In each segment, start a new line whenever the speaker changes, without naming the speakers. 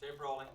Tape rolling.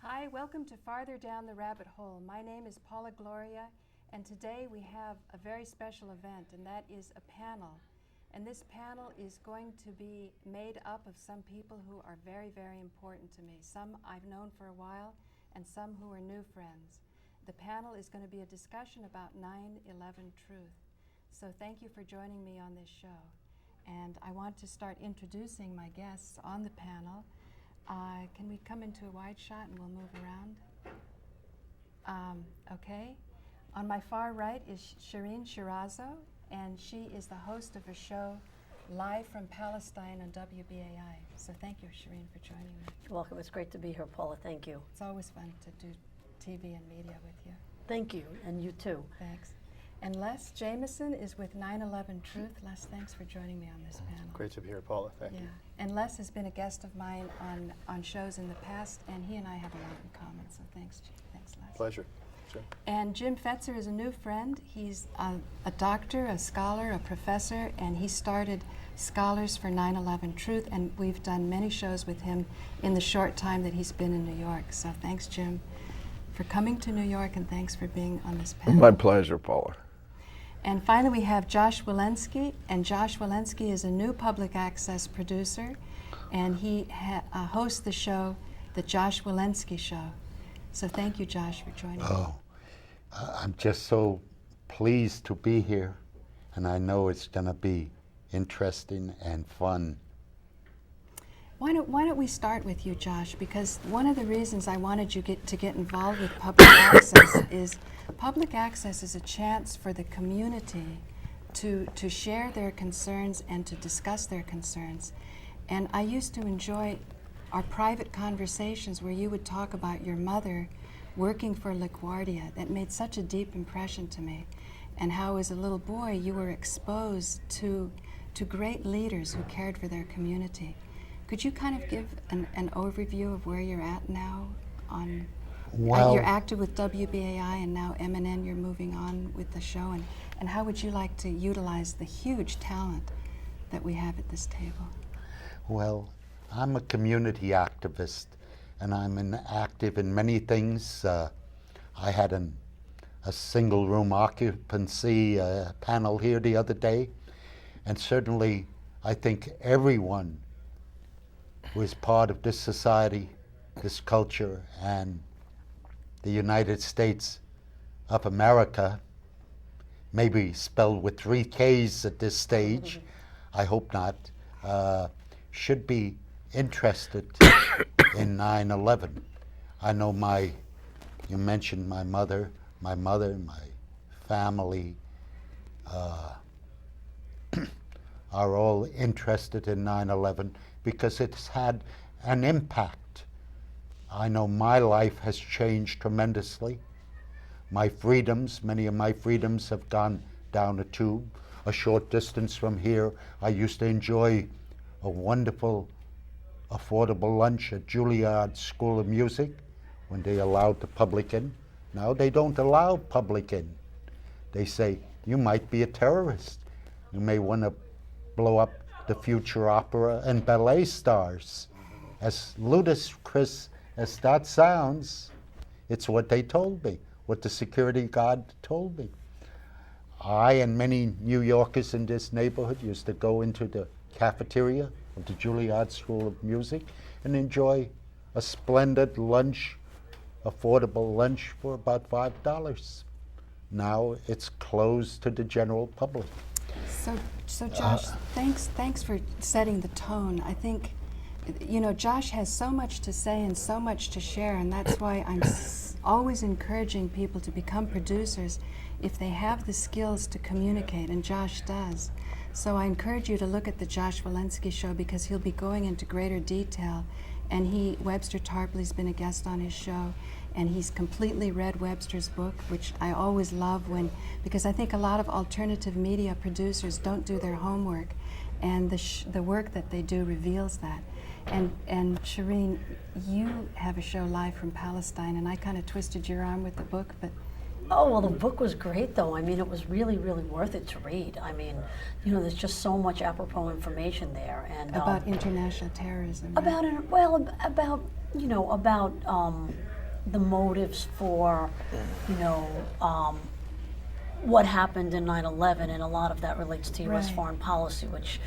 Hi, welcome to Farther Down the Rabbit Hole. My name is Paula Gloria, and today we have a very special event, and that is a panel. And this panel is going to be made up of some people who are very, very important to me. Some I've known for a while, and some who are new friends. The panel is going to be a discussion about 9/11 truth. So thank you for joining me on this show. And I want to start introducing my guests on the panel. Can we come into a wide shot and we'll move around? Okay. On my far right is Shireen Shirazo, and she is the host of a show live from Palestine on WBAI. So thank you, Shireen, for joining me.
You're welcome. It's great to be here, Paula. Thank you.
It's always fun to do TV and media with you.
Thank you, and you too.
Thanks. And Les Jamieson is with 9/11 Truth. Les, thanks for joining me on this panel.
Great to be here, Paula. Thank you.
And Les has been a guest of mine on shows in the past, and he and I have a lot in common, so thanks, Les.
Pleasure. Sure.
And Jim Fetzer is a new friend. He's a doctor, a scholar, a professor, and he started Scholars for 9/11 Truth, and we've done many shows with him in the short time that he's been in New York. So thanks, Jim, for coming to New York, and thanks for being on this panel.
My pleasure, Paula.
And finally, we have Josh Walensky, and Josh Walensky is a new public access producer, and he hosts the show, The Josh Walensky Show. So thank you, Josh, for joining me.
I'm just so pleased to be here, and I know it's going to be interesting and fun.
Why don't we start with you, Josh? Because one of the reasons I wanted you to get involved with public access is a chance for the community to share their concerns and to discuss their concerns. And I used to enjoy our private conversations where you would talk about your mother working for LaGuardia. That made such a deep impression to me. And how as a little boy you were exposed to great leaders who cared for their community. Could you kind of give an overview of where you're at now? You're active with WBAI and now MNN, you're moving on with the show. And how would you like to utilize the huge talent that we have at this table?
Well, I'm a community activist, and I'm active in many things. I had a single room occupancy panel here the other day, and certainly I think everyone who is part of this society, this culture, and the United States of America, maybe spelled with 3 Ks at this stage, I hope not, should be interested in 9/11. I know you mentioned my mother, my family are all interested in 9/11 because it's had an impact. I know my life has changed tremendously. My freedoms, many of my freedoms have gone down a tube. A short distance from here, I used to enjoy a wonderful, affordable lunch at Juilliard School of Music when they allowed the public in. Now they don't allow public in. They say, you might be a terrorist. You may want to blow up the future opera and ballet stars. As ludicrous as that sounds, it's what they told me, what the security guard told me. I and many New Yorkers in this neighborhood used to go into the cafeteria of the Juilliard School of Music and enjoy a splendid lunch, affordable lunch for about $5. Now it's closed to the general public.
So Josh, thanks for setting the tone. I think, Josh has so much to say and so much to share, and that's why I'm always encouraging people to become producers if they have the skills to communicate, and Josh does. So I encourage you to look at the Josh Walensky Show, because he'll be going into greater detail, and Webster Tarpley's been a guest on his show, and he's completely read Webster's book, which I always love because I think a lot of alternative media producers don't do their homework, and the work that they do reveals that. And Shireen, you have a show live from Palestine, and I kind of twisted your arm with the book, but
Oh, well, the book was great, though. I mean, it was really, really worth it to read. I mean, there's just so much apropos information there, and
about international terrorism.
About the motives for, what happened in 9/11, and a lot of that relates to U.S.
Right.
foreign policy, which,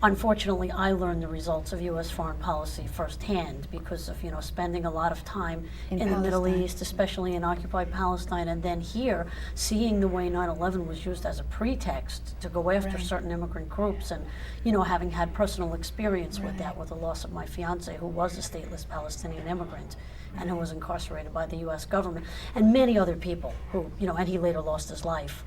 unfortunately, I learned the results of U.S. foreign policy firsthand because of, spending a lot of time in the Middle
Palestine.
East, especially in occupied Palestine, and then here, seeing the way 9/11 was used as a pretext to go after
Right.
certain immigrant groups, and, having had personal experience with that, with the loss of my fiance, who was a stateless Palestinian immigrant, and who was incarcerated by the U.S. government, and many other people who, and he later lost his life.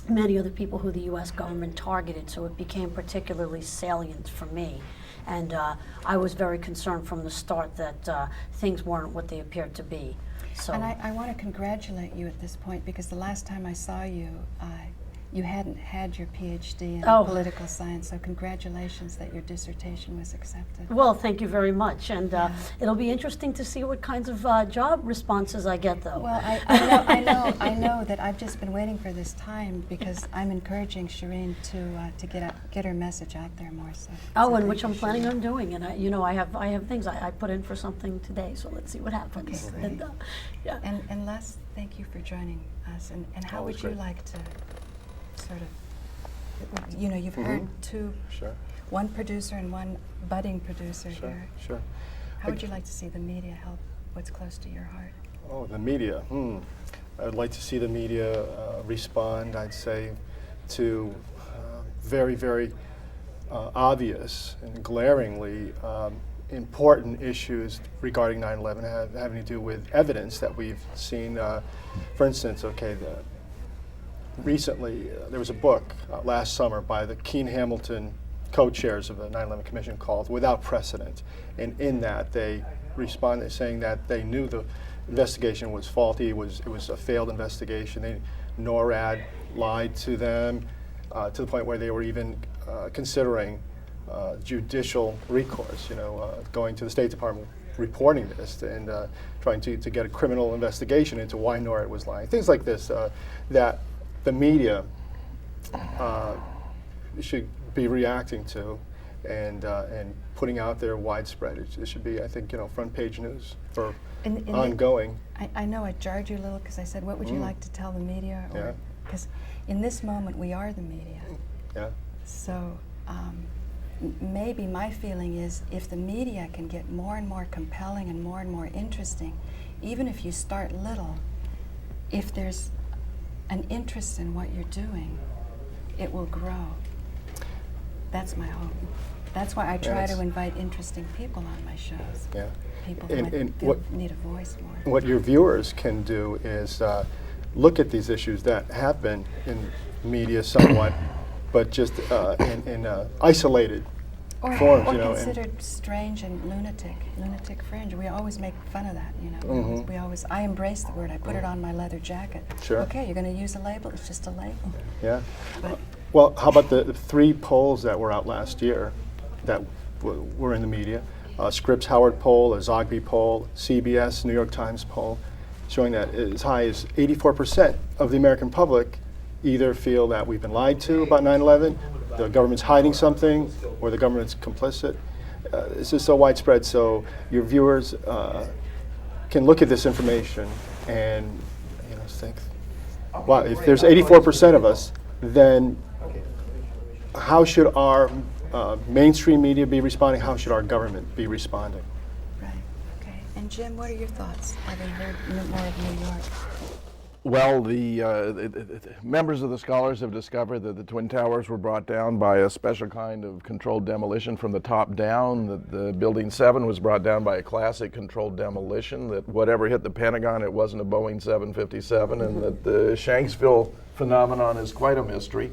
Many other people who the U.S. government targeted, so it became particularly salient for me. And I was very concerned from the start that things weren't what they appeared to be. So.
And I want to congratulate you at this point, because the last time I saw you, you hadn't had your PhD in political science, so congratulations that your dissertation was accepted.
Well, thank you very much, and it'll be interesting to see what kinds of job responses I get, though.
Well, I know that I've just been waiting for this time, because I'm encouraging Shireen to get her message out there more. So
And which I'm planning on doing, and I have things I put in for something today, so let's see what happens.
Okay, great.
And,
And Les, thank you for joining us. And how
Always
would you
great.
like to sort of, you've heard two,
Sure.
one producer and one budding producer
Sure.
here.
Sure.
How would you like to see the media help what's close to your heart?
Oh, the media. I'd like to see the media respond, I'd say, to very, very obvious and glaringly important issues regarding 9/11 having to do with evidence that we've seen. For instance, recently there was a book last summer by the Keene Hamilton co-chairs of the 9/11 Commission called Without Precedent. And in that they responded saying that they knew the investigation was faulty, it was a failed investigation. NORAD lied to them to the point where they were even considering judicial recourse, going to the State Department, reporting this, and trying to get a criminal investigation into why NORAD was lying. Things like this that the media should be reacting to and putting out there widespread. It should be, I think, front page news for ongoing.
I know I jarred you a little, because I said, what would you like to tell the media?
Yeah.
Because in this moment, we are the media.
Yeah.
So maybe my feeling is, if the media can get more and more compelling and more interesting, even if you start little, if there's an interest in what you're doing, it will grow. That's my hope. That's why I try to invite interesting people on my shows.
Yeah.
People who need a voice more.
What your viewers can do is look at these issues that have been in media somewhat, but just in isolated forms,
Or considered strange and lunatic fringe. We always make fun of that, I embrace the word. I put it on my leather jacket.
Sure.
Okay, you're going to use a label. It's just a label.
Yeah.
But
Well, how about the 3 polls that were out last year that were in the media? Scripps Howard poll, a Zogby poll, CBS, New York Times poll, showing that as high as 84% of the American public either feel that we've been lied to about 9/11, the government's hiding something, or the government's complicit. This is so widespread, so your viewers can look at this information and think, wow, if there's 84% of us, then how should our mainstream media be responding? How should our government be responding?
And Jim, what are your thoughts, having heard more of New York?
Well, the members of the scholars have discovered that the Twin Towers were brought down by a special kind of controlled demolition from the top down, that the Building 7 was brought down by a classic controlled demolition, that whatever hit the Pentagon, it wasn't a Boeing 757, and that the Shanksville phenomenon is quite a mystery.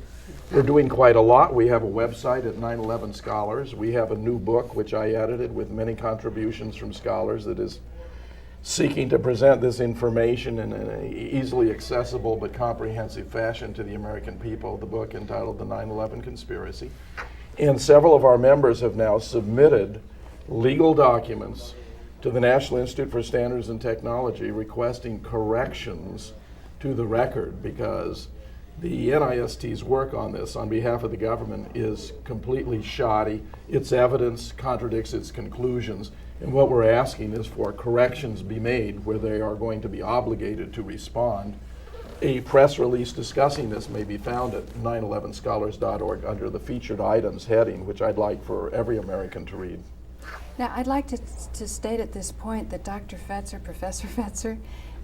We're doing quite a lot. We have a website at 9/11 Scholars. We have a new book, which I edited with many contributions from scholars, that is seeking to present this information in an easily accessible but comprehensive fashion to the American people, the book entitled The 9/11 Conspiracy. And several of our members have now submitted legal documents to the National Institute for Standards and Technology requesting corrections to the record, because the NIST's work on this on behalf of the government is completely shoddy. Its evidence contradicts its conclusions. And what we're asking is for corrections be made where they are going to be obligated to respond. A press release discussing this may be found at 911scholars.org under the featured items heading, which I'd like for every American to read.
Now, I'd like to state at this point that Dr. Fetzer, Professor Fetzer,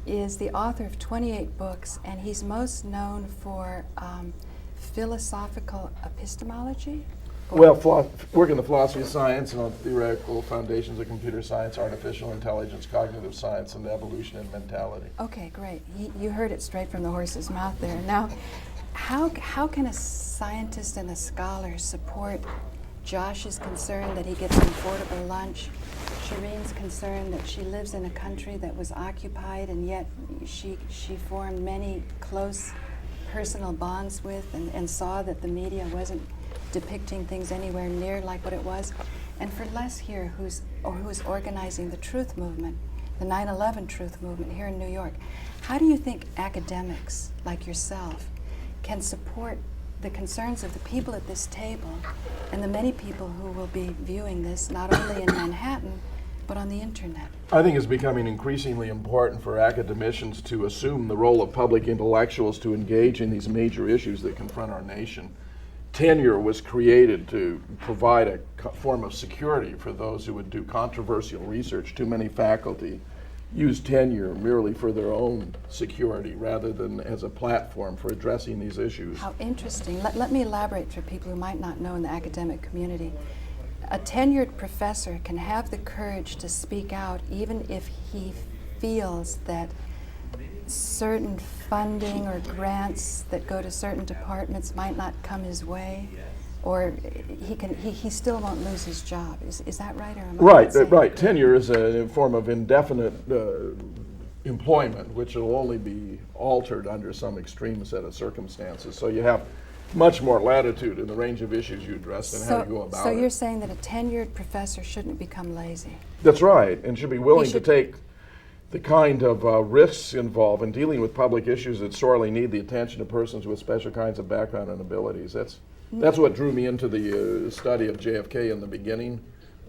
is the author of 28 books, and he's most known for philosophical epistemology.
Well, work in the philosophy of science and on theoretical foundations of computer science, artificial intelligence, cognitive science, and evolution and mentality.
Okay, great. You heard it straight from the horse's mouth there. Now, how can a scientist and a scholar support Josh's concern that he gets an affordable lunch, Shireen's concern that she lives in a country that was occupied and yet she formed many close personal bonds with and saw that the media wasn't depicting things anywhere near like what it was, and for Les here, who's organizing the truth movement, the 9/11 truth movement here in New York. How do you think academics like yourself can support the concerns of the people at this table and the many people who will be viewing this not only in Manhattan but on the internet?
I think it's becoming increasingly important for academicians to assume the role of public intellectuals to engage in these major issues that confront our nation. Tenure was created to provide a form of security for those who would do controversial research. Too many faculty use tenure merely for their own security rather than as a platform for addressing these issues.
How interesting. Let me elaborate for people who might not know in the academic community. A tenured professor can have the courage to speak out even if he feels that certain funding or grants that go to certain departments might not come his way, or he still won't lose his job. Is that right? Or am I
Right. Right. Tenure is a form of indefinite employment, which will only be altered under some extreme set of circumstances. So you have much more latitude in the range of issues you address and how you go about it.
So you're saying that a tenured professor shouldn't become lazy?
That's right, and should be willing to
should-
take the kind of risks involved in dealing with public issues that sorely need the attention of persons with special kinds of background and abilities. That's what drew me into the study of JFK in the beginning.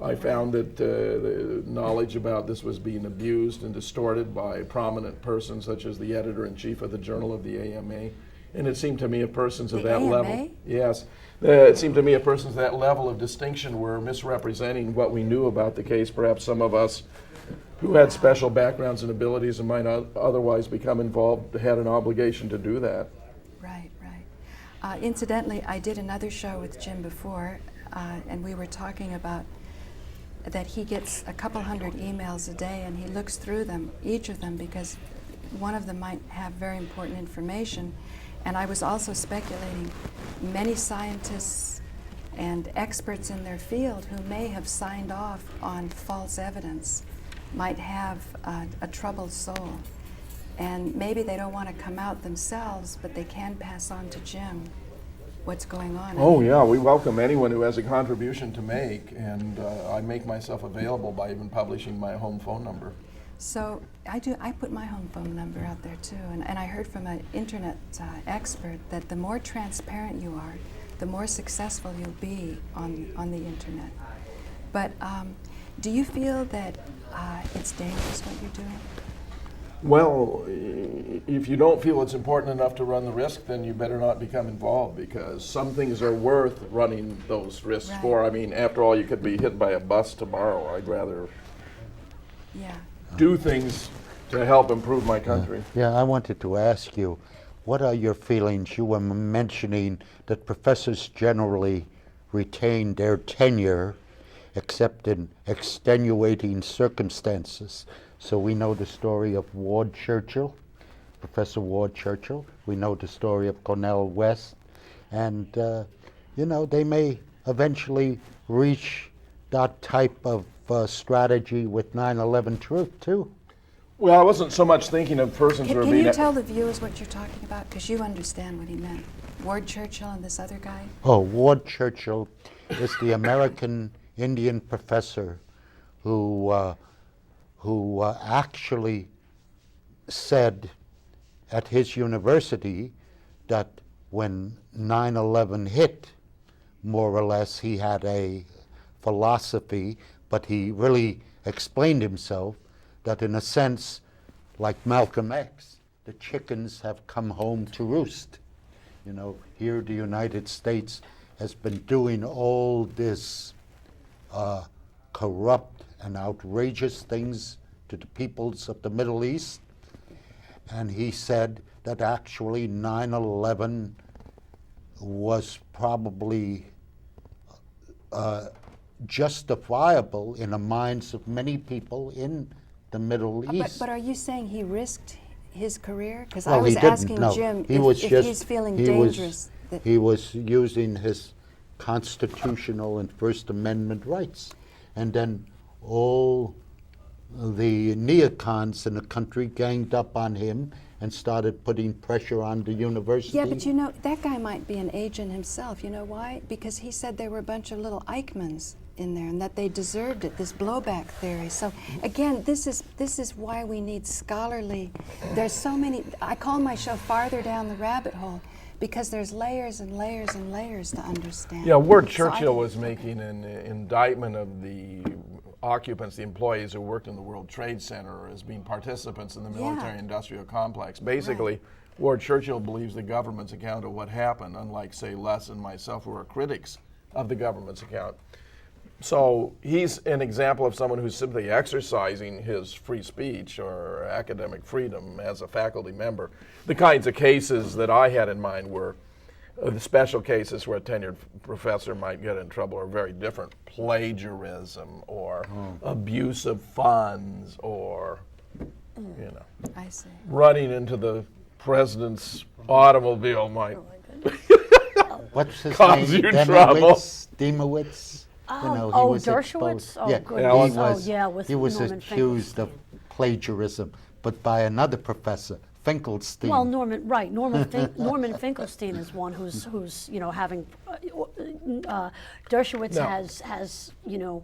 I found that the knowledge about this was being abused and distorted by prominent persons such as the editor-in-chief of the Journal of the AMA. And it seemed to me of persons of
The
that
AMA?
level. Yes. It seemed to me of persons of that level of distinction were misrepresenting what we knew about the case. Perhaps some of us who had special backgrounds and abilities and might not otherwise become involved had an obligation to do that.
Right, right. Incidentally, I did another show with Jim before, and we were talking about that he gets a couple hundred emails a day, and he looks through them, each of them, because one of them might have very important information. And I was also speculating many scientists and experts in their field who may have signed off on false evidence might have a troubled soul. And maybe they don't want to come out themselves, but they can pass on to Jim what's going on.
Oh yeah, we welcome anyone who has a contribution to make, and I make myself available by even publishing my home phone number.
So I put my home phone number out there too, and I heard from an internet expert that the more transparent you are, the more successful you'll be on the internet. But do you feel that it's dangerous what you're doing?
Well, if you don't feel it's important enough to run the risk, then you better not become involved, because some things are worth running those risks
Right.
for. I mean, after all, you could be hit by a bus tomorrow. I'd rather
Yeah.
do things to help improve my country.
Yeah, I wanted to ask you, what are your feelings? You were mentioning that professors generally retain their tenure except in extenuating circumstances. So we know the story of Ward Churchill, Professor Ward Churchill. We know the story of Cornel West. And, you know, they may eventually reach that type of strategy with 9/11 truth, too.
Well, I wasn't so much thinking of persons who are
Can
being...
you tell the viewers what you're talking about? Because you understand what he meant. Ward Churchill and this other guy?
Oh, Ward Churchill is the American Indian professor who actually said at his university that when 9/11 hit, more or less, he had a philosophy, but he really explained himself that in a sense, like Malcolm X, the chickens have come home to roost. You know, here the United States has been doing all this corrupt and outrageous things to the peoples of the Middle East. And he said that actually 9/11 was probably justifiable in the minds of many people in the Middle East.
But are you saying he risked his career? Because
Well,
I was
he didn't,
asking
no.
Jim
He was
if
just-
he's feeling
he was-
dangerous.
He was using his constitutional and First Amendment rights. And then all the neocons in the country ganged up on him and started putting pressure on the university.
Yeah, but you know, that guy might be an agent himself. You know why? Because he said there were a bunch of little Eichmanns in there and that they deserved it, this blowback theory. So again, this is why we need scholarly, there's so many, I call my show Farther Down the Rabbit Hole, because there's layers and layers and layers to understand.
Yeah, Ward
So I
Churchill
think-
was making an indictment of the occupants, the employees who worked in the World Trade Center as being participants in the
Yeah.
military-industrial complex. Basically, Ward Churchill believes the government's account of what happened, unlike, say, Les and myself, who are critics of the government's account. So he's an example of someone who's simply exercising his free speech or academic freedom as a faculty member. The kinds of cases that I had in mind were the special cases where a tenured professor might get in trouble are very different. Plagiarism or abuse of funds or, you know,
I see.
running into the president's automobile might
What's his
cause
name?
you trouble.
Demowitz?
Oh,
was
Dershowitz?
exposed.
Oh,
yeah,
goodness.
Yeah,
he
Oh,
was,
yeah, with
he was
Norman
accused of plagiarism, but by another professor, Finkelstein.
Well, Norman Finkelstein is one who's you know having Dershowitz
No.
has you know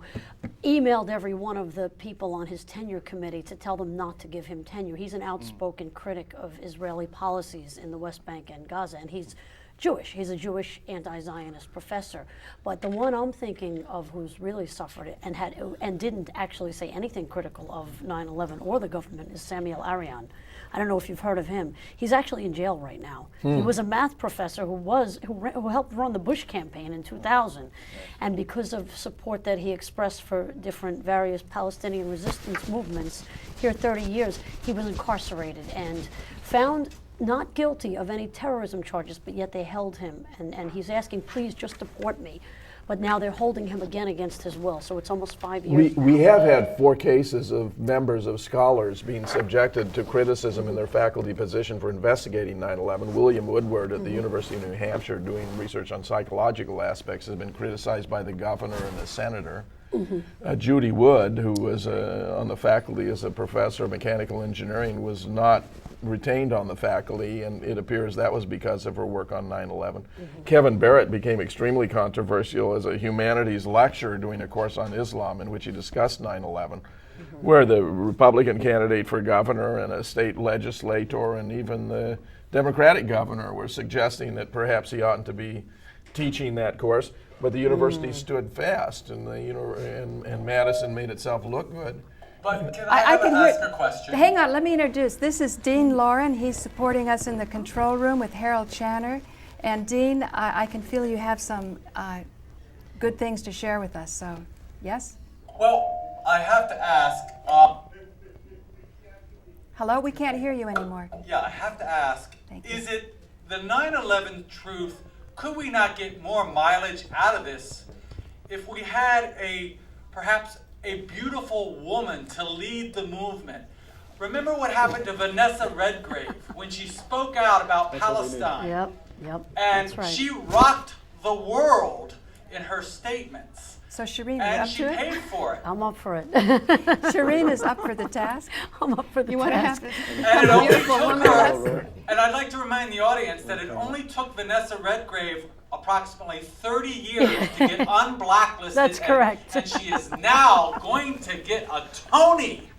emailed every one of the people on his tenure committee to tell them not to give him tenure. He's an outspoken critic of Israeli policies in the West Bank and Gaza, and he's Jewish. He's a Jewish anti-Zionist professor. But the one I'm thinking of who's really suffered it and didn't actually say anything critical of 9/11 or the government is Samuel Arian. I don't know if you've heard of him. He's actually in jail right now. He was a math professor who helped run the Bush campaign in 2000, and because of support that he expressed for various Palestinian resistance movements, here 30 years, he was incarcerated and found not guilty of any terrorism charges, but yet they held him, and he's asking, please just deport me. But now they're holding him again against his will, so it's almost 5 years.
We have had 4 cases of members of scholars being subjected to criticism in their faculty position for investigating 9/11. William Woodward at the University of New Hampshire, doing research on psychological aspects, has been criticized by the governor and the senator. Judy Wood, who was on the faculty as a professor of mechanical engineering, was not retained on the faculty, and it appears that was because of her work on 9/11. Kevin Barrett became extremely controversial as a humanities lecturer doing a course on Islam in which he discussed 9/11, where the Republican candidate for governor and a state legislator and even the Democratic governor were suggesting that perhaps he oughtn't to be teaching that course, but the university stood fast, and and Madison made itself look good.
But can I
can
ask
hear-
a question?
Hang on, let me introduce. This is Dean Lauren. He's supporting us in the control room with Harold Channer. And Dean, I can feel you have some good things to share with us. So, yes?
Well, I have to ask,
Hello, we can't hear you anymore.
Yeah, I have to ask,
Thank you.
is it the 9/11 truth? Could we not get more mileage out of this if we had perhaps a beautiful woman to lead the movement? Remember what happened to Vanessa Redgrave when she spoke out about Palestine?
Yep.
And
That's right.
she rocked the world in her statements.
So Shireen, you
And
up
she
to it?
paid for it.
I'm up for it.
Shireen is up for the task.
I'm up for the
You want to have
task.
this
And it only
beautiful
took
woman
her,
lesson?
and I'd like to remind the audience that it only took Vanessa Redgrave approximately 30 years to get unblacklisted.
That's correct.
And she is now going to get a Tony.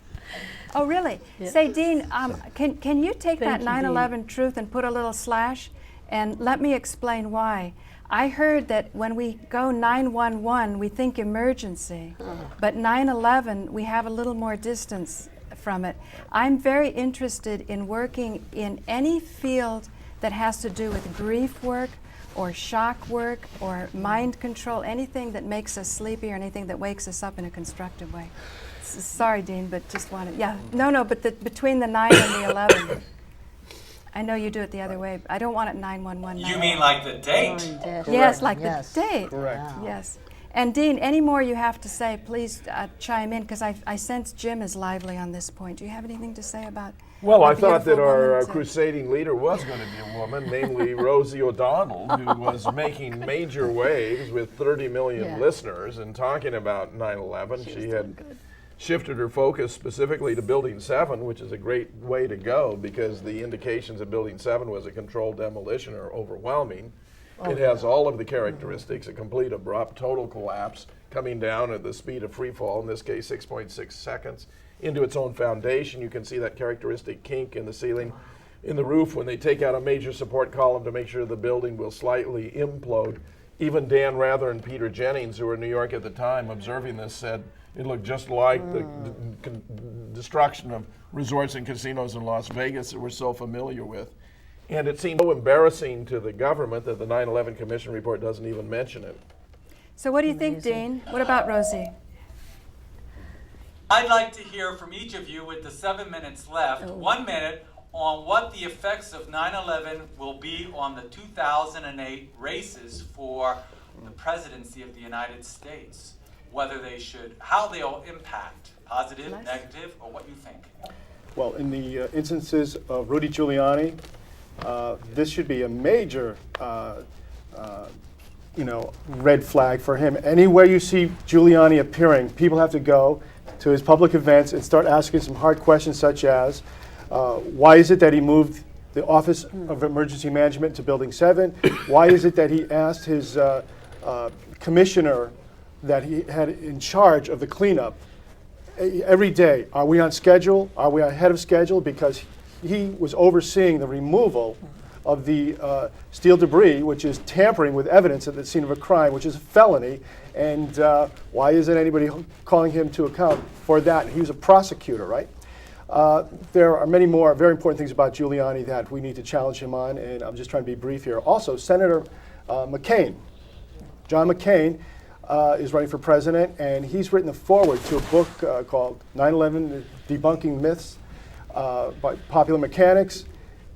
Oh, really? Say, Dean, can you take that
Thank you,
9/11 truth and put a little slash? And let me explain why. I heard that when we go 911, we think emergency, but 9/11, we have a little more distance from it. I'm very interested in working in any field that has to do with grief work or shock work or mind control, anything that makes us sleepy or anything that wakes us up in a constructive way. Sorry, Dean, but just wanted, but between the 9 and the 11. I know you do it the other way. I don't want it 911.
You mean like the date?
Yes, like
Yes.
the date.
Correct.
Wow.
Yes. And Dean, any more you have to say, please chime in, because I sense Jim is lively on this point. Do you have anything to say about
Well,
a
I thought that
beautiful
our
woman to-
crusading leader was going to be a woman, namely Rosie O'Donnell, who was making major waves with 30 million
Yeah.
listeners and talking about 9/11. She had shifted her focus specifically to Building 7, which is a great way to go because the indications of Building 7 was a controlled demolition are overwhelming. It has all of the characteristics, a complete abrupt total collapse coming down at the speed of free fall, in this case 6.6 seconds, into its own foundation. You can see that characteristic kink in the ceiling, in the roof when they take out a major support column to make sure the building will slightly implode. Even Dan Rather and Peter Jennings, who were in New York at the time observing this, said it looked just like the destruction of resorts and casinos in Las Vegas that we're so familiar with. And it seemed so embarrassing to the government that the 9/11 Commission report doesn't even mention it.
So what do you think, Dean? What about Rosie?
I'd like to hear from each of you with the 7 minutes left, 1 minute, on what the effects of 9/11 will be on the 2008 races for the presidency of the United States. Whether they should, how they'll impact, positive, negative, or what you think.
Well, in the instances of Rudy Giuliani, this should be a major, red flag for him. Anywhere you see Giuliani appearing, people have to go to his public events and start asking some hard questions, such as, why is it that he moved the Office of Emergency Management to Building 7? Why is it that he asked his commissioner that he had in charge of the cleanup every day, are we on schedule? Are we ahead of schedule? Because he was overseeing the removal of the steel debris, which is tampering with evidence at the scene of a crime, which is a felony. And why isn't anybody calling him to account for that? He was a prosecutor, right? There are many more very important things about Giuliani that we need to challenge him on, and I'm just trying to be brief here. Also, Senator McCain, John McCain, is running for president, and he's written the foreword to a book called 9/11 Debunking Myths by Popular Mechanics.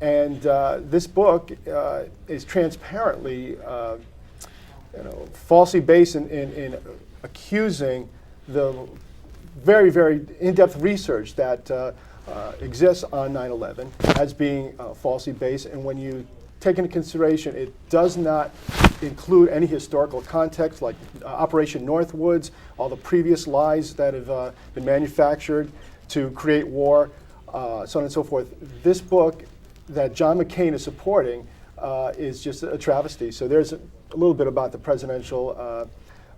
And this book is transparently falsely based in accusing the very, very in-depth research that exists on 9/11 as being falsely based. And when you take into consideration, it does not include any historical context like Operation Northwoods, all the previous lies that have been manufactured to create war, so on and so forth. This book that John McCain is supporting is just a travesty. So there's a little bit about the presidential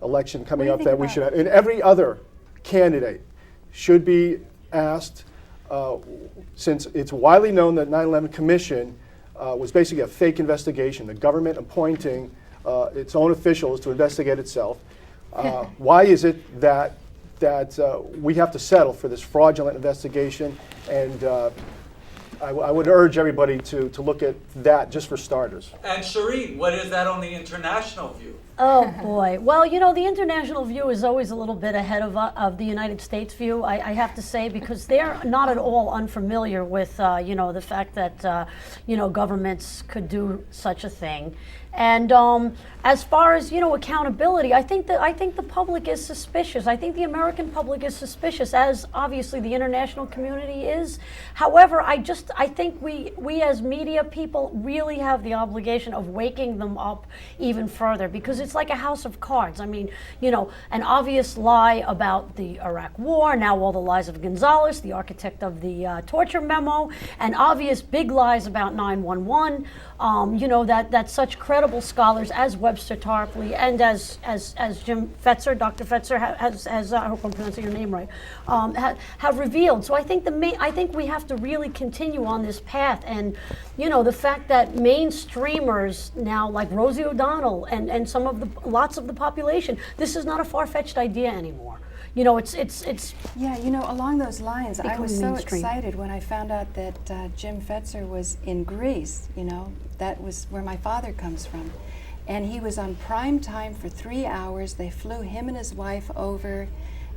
election coming up that we should have. And every other candidate should be asked, since it's widely known that 9/11 Commission was basically a fake investigation, the government appointing its own officials to investigate itself. Why is it that we have to settle for this fraudulent investigation? And I would urge everybody to look at that just for starters.
And Shireen, what is that on the international view?
Oh boy. Well, you know, the international view is always a little bit ahead of the United States view, I have to say, because they're not at all unfamiliar with, you know, the fact that, you know, governments could do such a thing. And as far as, you know, accountability, I think the public is suspicious. I think the American public is suspicious, as obviously the international community is. However, I think we as media people really have the obligation of waking them up even further, because it's like a house of cards. I mean, you know, an obvious lie about the Iraq War, now all the lies of Gonzales, the architect of the torture memo, and obvious big lies about 9/11. You know, that such credible scholars as Webster Tarpley and as Jim Fetzer, Dr. Fetzer has I hope I'm pronouncing your name right, have revealed. So I think we have to really continue on this path. And you know, the fact that mainstreamers now, like Rosie O'Donnell and lots of the population, this is not a far-fetched idea anymore. You know, it's
Yeah, you know, along those lines, I was so
mainstream.
excited when I found out that Jim Fetzer was in Greece. You know, that was where my father comes from. And he was on prime time for 3 hours. They flew him and his wife over,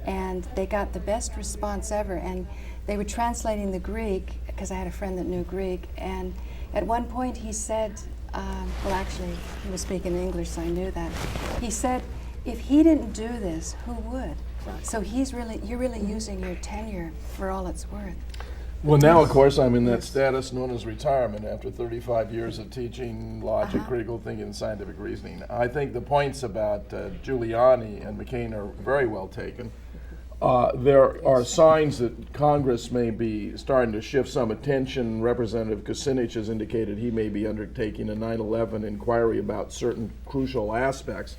and they got the best response ever. And they were translating the Greek, because I had a friend that knew Greek. And at one point he said, well, actually, he was speaking English, so I knew that. He said, if he didn't do this, who would? So you're really using your tenure for all it's worth.
Well, now, of course, I'm in that status known as retirement after 35 years of teaching logic, critical thinking, and scientific reasoning. I think the points about Giuliani and McCain are very well taken. There are signs that Congress may be starting to shift some attention. Representative Kucinich has indicated he may be undertaking a 9/11 inquiry about certain crucial aspects.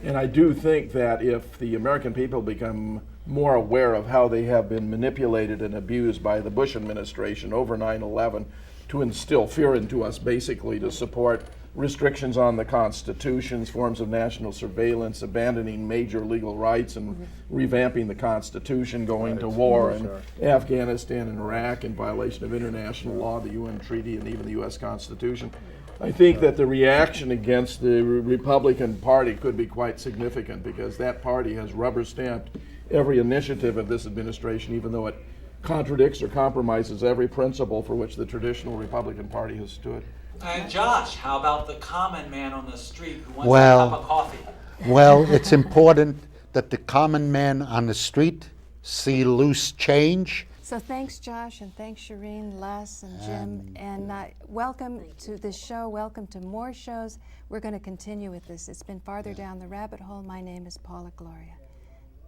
And I do think that if the American people become more aware of how they have been manipulated and abused by the Bush administration over 9/11 to instill fear into us, basically to support restrictions on the constitutions, forms of national surveillance, abandoning major legal rights and revamping the Constitution, going to war in Afghanistan and Iraq in violation of international law, the UN Treaty, and even the U.S. Constitution. I think that the reaction against the Republican Party could be quite significant, because that party has rubber-stamped every initiative of this administration, even though it contradicts or compromises every principle for which the traditional Republican Party has stood.
And Josh, how about the common man on the street who wants
Well-
a cup of coffee?
Well, it's important that the common man on the street see loose change.
So thanks, Josh, and thanks, Shireen, Les, and Jim, and welcome to this show. Welcome to more shows. We're going to continue with this. It's been farther down the rabbit hole. My name is Paula Gloria.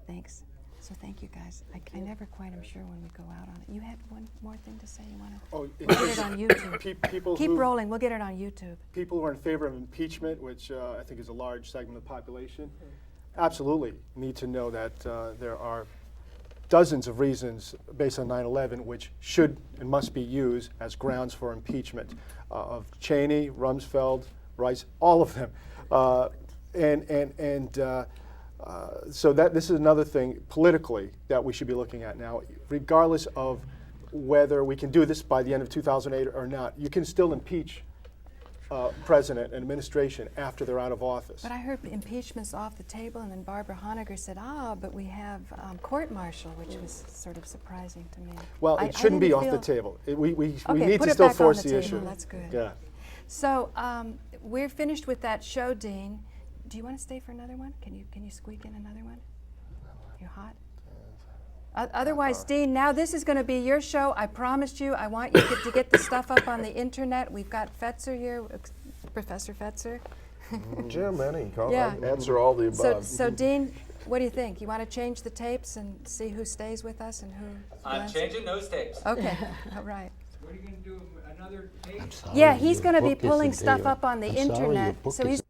Thanks. So thank you, guys. I never quite am sure when we go out on it. You had one more thing to say? You want to?
Oh,
We'll get it on YouTube.
people
Keep
who,
rolling. We'll get it on YouTube.
people who are in favor of impeachment, which I think is a large segment of the population, absolutely need to know that there are dozens of reasons based on 9/11 which should and must be used as grounds for impeachment of Cheney, Rumsfeld, Rice, all of them. So that this is another thing politically that we should be looking at now, regardless of whether we can do this by the end of 2008 or not. You can still impeach president and administration after they're out of office.
But I heard impeachment's off the table, and then Barbara Honegger said, but we have court-martial, which was sort of surprising to me.
Well, it shouldn't be off the table. We need
put
to
it
still
back on
force
the
the
table.
issue.
That's good.
Yeah.
So we're finished with that show, Dean. Do you want to stay for another one? Can you squeak in another one? You're hot? Otherwise, Dean, now this is going to be your show. I promised you. I want you to get the stuff up on the internet. We've got Fetzer here, Professor Fetzer.
Jim, any call.
Yeah.
Answer all the above.
So Dean, what do you think? You want to change the tapes and see who stays with us and who?
I'm
ends?
changing those tapes.
Okay, all right.
What are you going to do? Another tape?
I'm sorry,
Yeah, he's
your
going to be
book
pulling
isn't
stuff
here.
up on the
I'm sorry, your
internet.
book
So he's